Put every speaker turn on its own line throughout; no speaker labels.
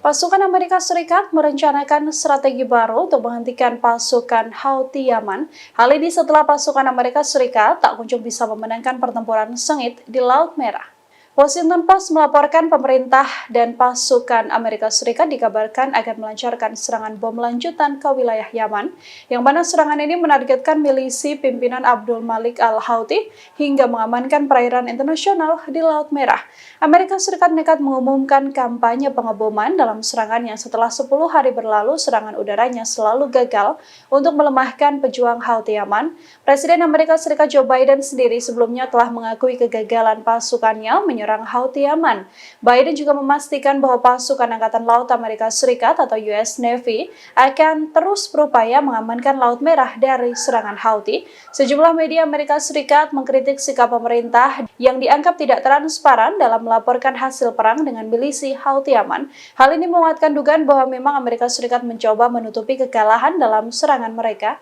Pasukan Amerika Serikat merencanakan strategi baru untuk menghentikan pasukan Houthi Yaman. Hal ini setelah pasukan Amerika Serikat tak kunjung bisa memenangkan pertempuran sengit di Laut Merah. Washington Post melaporkan pemerintah dan pasukan Amerika Serikat dikabarkan akan melancarkan serangan bom lanjutan ke wilayah Yaman, yang mana serangan ini menargetkan milisi pimpinan Abdul Malik al-Houthi hingga mengamankan perairan internasional di Laut Merah. Amerika Serikat nekat mengumumkan kampanye pengeboman dalam serangannya setelah 10 hari berlalu serangan udaranya selalu gagal untuk melemahkan pejuang Houthi Yaman. Presiden Amerika Serikat Joe Biden sendiri sebelumnya telah mengakui kegagalan pasukannya menyerang Houthi Yaman. Biden juga memastikan bahwa pasukan Angkatan Laut Amerika Serikat atau US Navy akan terus berupaya mengamankan Laut Merah dari serangan Houthi. Sejumlah media Amerika Serikat mengkritik sikap pemerintah yang dianggap tidak transparan dalam melaporkan hasil perang dengan milisi Houthi Yaman. Hal ini menguatkan dugaan bahwa memang Amerika Serikat mencoba menutupi kekalahan dalam serangan mereka.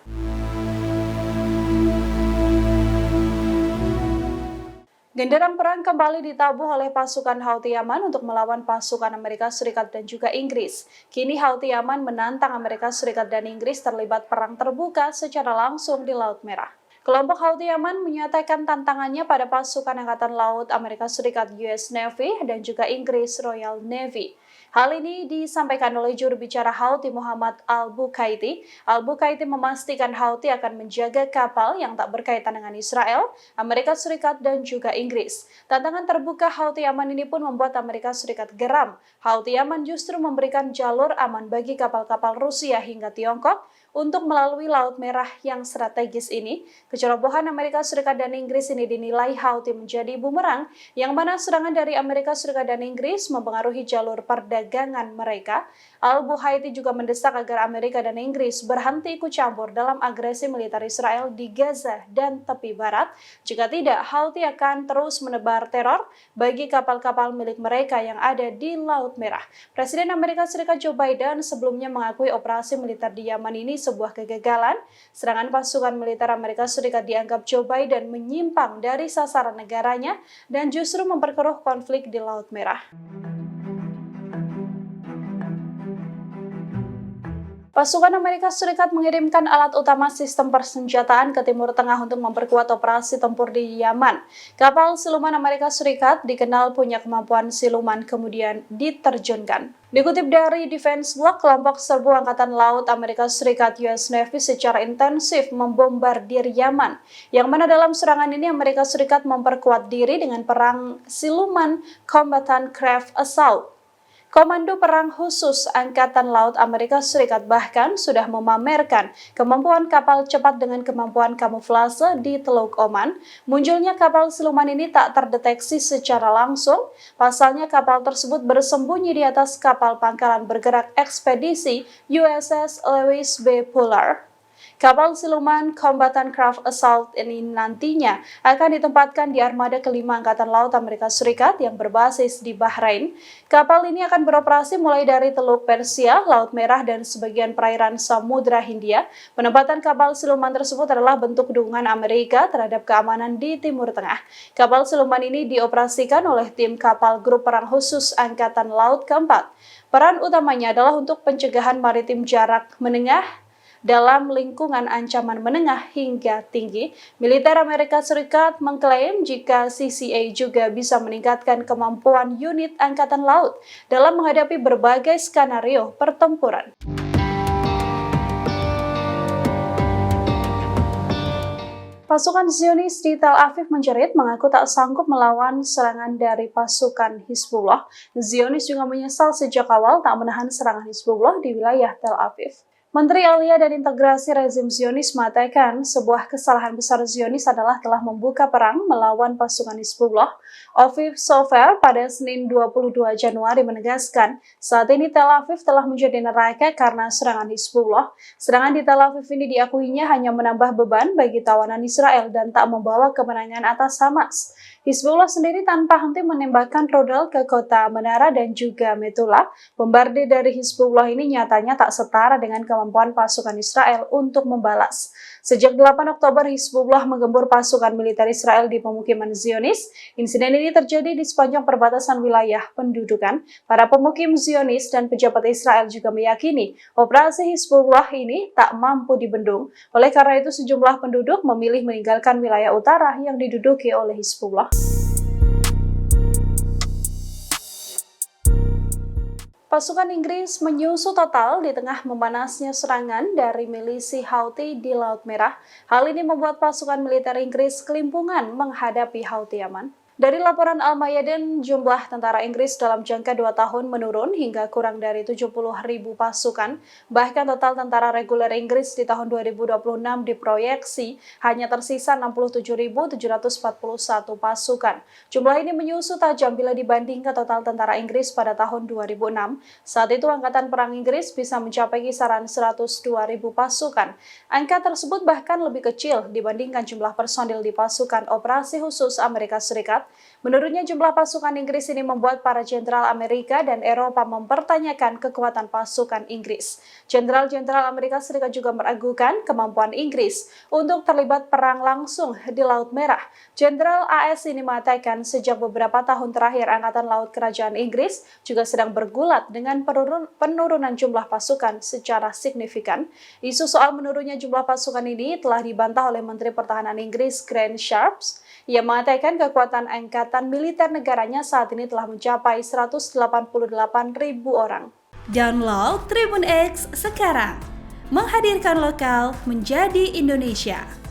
Genderang perang kembali ditabuh oleh pasukan Houthi Yaman untuk melawan pasukan Amerika Serikat dan juga Inggris. Kini Houthi Yaman menantang Amerika Serikat dan Inggris terlibat perang terbuka secara langsung di Laut Merah. Kelompok Houthi Yaman menyatakan tantangannya pada pasukan Angkatan Laut Amerika Serikat US Navy dan juga Inggris Royal Navy. Hal ini disampaikan oleh juru bicara Houthi Muhammad al-Bukaiti. Al-Bukaiti memastikan Houthi akan menjaga kapal yang tak berkaitan dengan Israel, Amerika Serikat, dan juga Inggris. Tantangan terbuka Houthi Yaman ini pun membuat Amerika Serikat geram. Houthi Yaman justru memberikan jalur aman bagi kapal-kapal Rusia hingga Tiongkok untuk melalui Laut Merah yang strategis ini. Kecerobohan Amerika Serikat dan Inggris ini dinilai Houthi menjadi bumerang, yang mana serangan dari Amerika Serikat dan Inggris mempengaruhi jalur perdagangan mereka. Al-Buhaiti juga mendesak agar Amerika dan Inggris berhenti ikut campur dalam agresi militer Israel di Gaza dan tepi barat. Jika tidak, Houthi akan terus menebar teror bagi kapal-kapal milik mereka yang ada di Laut Merah. Presiden Amerika Serikat Joe Biden sebelumnya mengakui operasi militer di Yaman ini sebuah kegagalan. Serangan pasukan militer Amerika Serikat dianggap Joe Biden menyimpang dari sasaran negaranya dan justru memperkeruh konflik di Laut Merah. Pasukan Amerika Serikat mengirimkan alat utama sistem persenjataan ke Timur Tengah untuk memperkuat operasi tempur di Yaman. Kapal siluman Amerika Serikat dikenal punya kemampuan siluman kemudian diterjunkan. Dikutip dari Defense Block, kelompok serbu Angkatan Laut Amerika Serikat US Navy secara intensif membombardir Yaman, yang mana dalam serangan ini Amerika Serikat memperkuat diri dengan perang siluman Combatant Craft Assault. Komando Perang Khusus Angkatan Laut Amerika Serikat bahkan sudah memamerkan kemampuan kapal cepat dengan kemampuan kamuflase di Teluk Oman. Munculnya kapal siluman ini tak terdeteksi secara langsung. Pasalnya kapal tersebut bersembunyi di atas kapal pangkalan bergerak ekspedisi USS Lewis B. Pullard. Kapal siluman Combatant Craft Assault ini nantinya akan ditempatkan di armada kelima Angkatan Laut Amerika Serikat yang berbasis di Bahrain. Kapal ini akan beroperasi mulai dari Teluk Persia, Laut Merah, dan sebagian perairan Samudra Hindia. Penempatan kapal siluman tersebut adalah bentuk dukungan Amerika terhadap keamanan di Timur Tengah. Kapal siluman ini dioperasikan oleh tim kapal Grup Perang Khusus Angkatan Laut keempat. Peran utamanya adalah untuk pencegahan maritim jarak menengah dalam lingkungan ancaman menengah hingga tinggi. Militer Amerika Serikat mengklaim jika CCA juga bisa meningkatkan kemampuan unit Angkatan Laut dalam menghadapi berbagai skenario pertempuran. Pasukan Zionis di Tel Aviv menjerit mengaku tak sanggup melawan serangan dari pasukan Hizbullah. Zionis juga menyesal sejak awal tak menahan serangan Hizbullah di wilayah Tel Aviv. Menteri Alia dan Integrasi Rezim Zionis mengatakan sebuah kesalahan besar Zionis adalah telah membuka perang melawan pasukan Hizbullah. Aviv Sofer pada Senin 22 Januari menegaskan saat ini Tel Aviv telah menjadi neraka karena serangan Hizbullah. Serangan di Tel Aviv ini diakuinya hanya menambah beban bagi tawanan Israel dan tak membawa kemenangan atas Hamas. Hizbullah sendiri tanpa henti menembakkan rudal ke kota Menara dan juga Metula. Bombardir dari Hizbullah ini nyatanya tak setara dengan kemampuan pasukan Israel untuk membalas. Sejak 8 Oktober, Hizbullah menggempur pasukan militer Israel di pemukiman Zionis. Insiden ini terjadi di sepanjang perbatasan wilayah pendudukan. Para pemukim Zionis dan pejabat Israel juga meyakini operasi Hizbullah ini tak mampu dibendung. Oleh karena itu, sejumlah penduduk memilih meninggalkan wilayah utara yang diduduki oleh Hizbullah. Pasukan Inggris menyusu total di tengah memanasnya serangan dari milisi Houthi di Laut Merah. Hal ini membuat pasukan militer Inggris kelimpungan menghadapi Houthi Yaman. Dari laporan Al-Mayadin, jumlah tentara Inggris dalam jangka 2 tahun menurun hingga kurang dari 70.000 pasukan. Bahkan total tentara reguler Inggris di tahun 2026 diproyeksi hanya tersisa 67.741 pasukan. Jumlah ini menyusut tajam bila dibandingkan total tentara Inggris pada tahun 2006. Saat itu Angkatan Perang Inggris bisa mencapai kisaran 102.000 pasukan. Angka tersebut bahkan lebih kecil dibandingkan jumlah personil di pasukan operasi khusus Amerika Serikat. Menurutnya, jumlah pasukan Inggris ini membuat para jenderal Amerika dan Eropa mempertanyakan kekuatan pasukan Inggris. Jenderal-jenderal Amerika Serikat juga meragukan kemampuan Inggris untuk terlibat perang langsung di Laut Merah. Jenderal AS ini mengatakan sejak beberapa tahun terakhir Angkatan Laut Kerajaan Inggris juga sedang bergulat dengan penurunan jumlah pasukan secara signifikan. Isu soal menurunnya jumlah pasukan ini telah dibantah oleh Menteri Pertahanan Inggris Grant Shapps. Ia mengatakan kekuatan angkatan militer negaranya saat ini telah mencapai 188.000 orang.
Download Tribun X sekarang, menghadirkan lokal menjadi Indonesia.